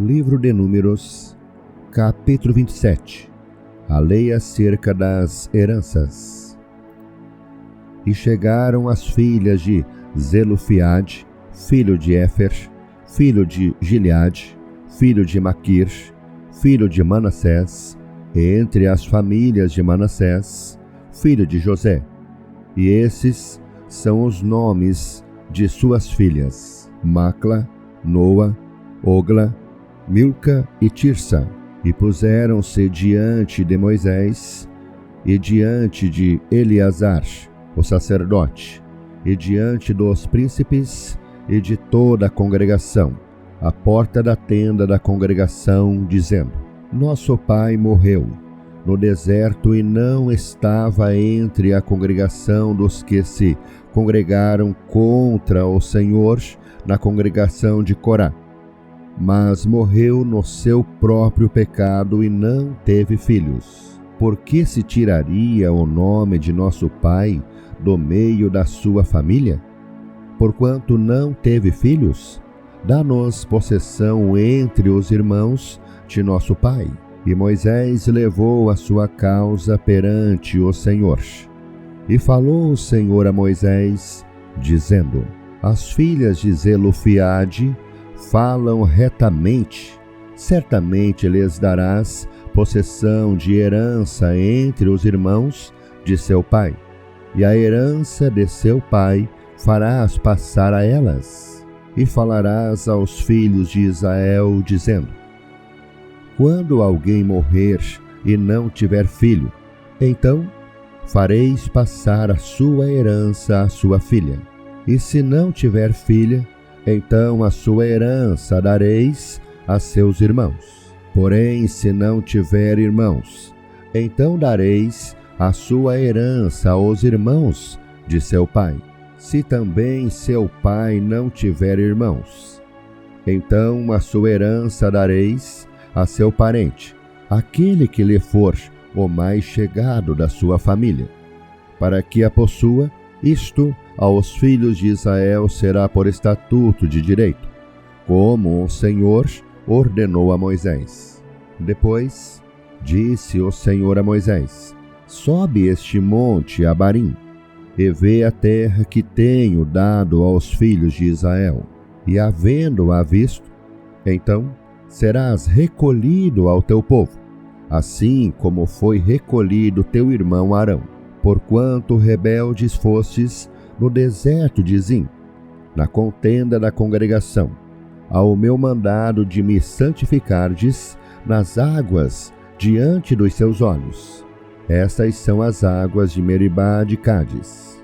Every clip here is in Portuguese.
Livro de Números, capítulo 27. A lei acerca das heranças. E chegaram as filhas de Zelofiade, filho de Éfer, filho de Gileade, filho de Maquir, filho de Manassés, entre as famílias de Manassés, filho de José. E esses são os nomes de suas filhas: Macla, Noa, Ogla, Milca e Tirsa. E puseram-se diante de Moisés e diante de Eleazar, o sacerdote, e diante dos príncipes e de toda a congregação, à porta da tenda da congregação, dizendo: Nosso pai morreu no deserto e não estava entre a congregação dos que se congregaram contra o Senhor na congregação de Corá, mas morreu no seu próprio pecado e não teve filhos. Por que se tiraria o nome de nosso pai do meio da sua família? Porquanto não teve filhos, dá-nos possessão entre os irmãos de nosso pai. E Moisés levou a sua causa perante o Senhor. E falou o Senhor a Moisés, dizendo: As filhas de Zelofiade falam retamente, certamente lhes darás possessão de herança entre os irmãos de seu pai, e a herança de seu pai farás passar a elas. E falarás aos filhos de Israel, dizendo: Quando alguém morrer e não tiver filho, então fareis passar a sua herança à sua filha. E se não tiver filha, então a sua herança dareis a seus irmãos. Porém, se não tiver irmãos, então dareis a sua herança aos irmãos de seu pai. Se também seu pai não tiver irmãos, então a sua herança dareis a seu parente, aquele que lhe for o mais chegado da sua família, para que a possua. Isto aos filhos de Israel será por estatuto de direito, como o Senhor ordenou a Moisés. Depois disse o Senhor a Moisés: Sobe este monte Abarim, e vê a terra que tenho dado aos filhos de Israel. E havendo-a visto, então serás recolhido ao teu povo, assim como foi recolhido teu irmão Arão, porquanto rebeldes fostes no deserto de Zim, na contenda da congregação, ao meu mandado de me santificardes nas águas diante dos seus olhos. Estas são as águas de Meribá de Cádiz,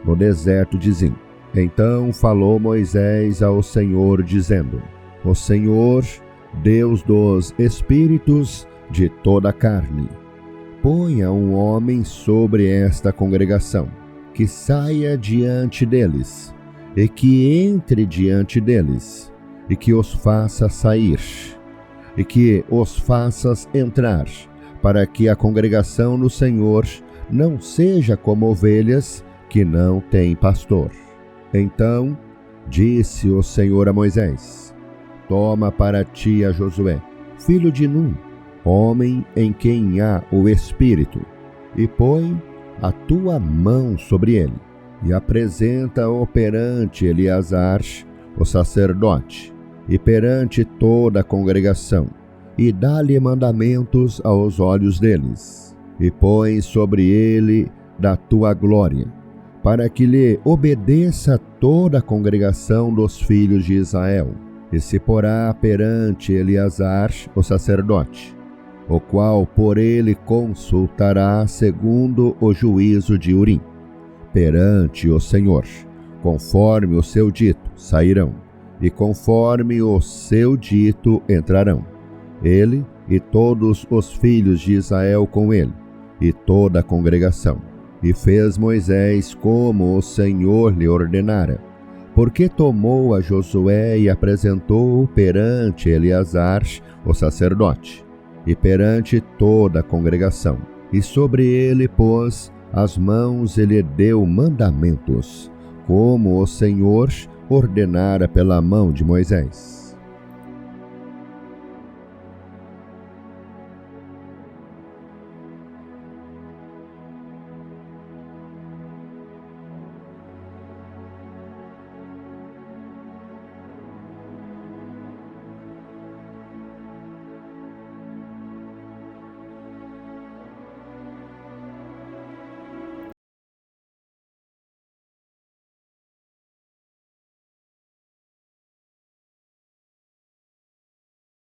no deserto de Zim. Então falou Moisés ao Senhor, dizendo: O Senhor, Deus dos espíritos de toda a carne, ponha um homem sobre esta congregação, que saia diante deles, e que entre diante deles, e que os faça sair, e que os faças entrar, para que a congregação do Senhor não seja como ovelhas que não têm pastor. Então disse o Senhor a Moisés: Toma para ti a Josué, filho de Nun, homem em quem há o Espírito, e põe a tua mão sobre ele, e apresenta-o perante Eleazar, o sacerdote, e perante toda a congregação, e dá-lhe mandamentos aos olhos deles, e põe sobre ele da tua glória, para que lhe obedeça toda a congregação dos filhos de Israel, e se porá perante Eleazar, o sacerdote, o qual por ele consultará segundo o juízo de Urim. Perante o Senhor, conforme o seu dito, sairão, e conforme o seu dito entrarão, ele e todos os filhos de Israel com ele, e toda a congregação. E fez Moisés como o Senhor lhe ordenara, porque tomou a Josué e apresentou-o perante Eleazar, o sacerdote, e perante toda a congregação. E sobre ele pôs as mãos e lhe deu mandamentos, como o Senhor ordenara pela mão de Moisés.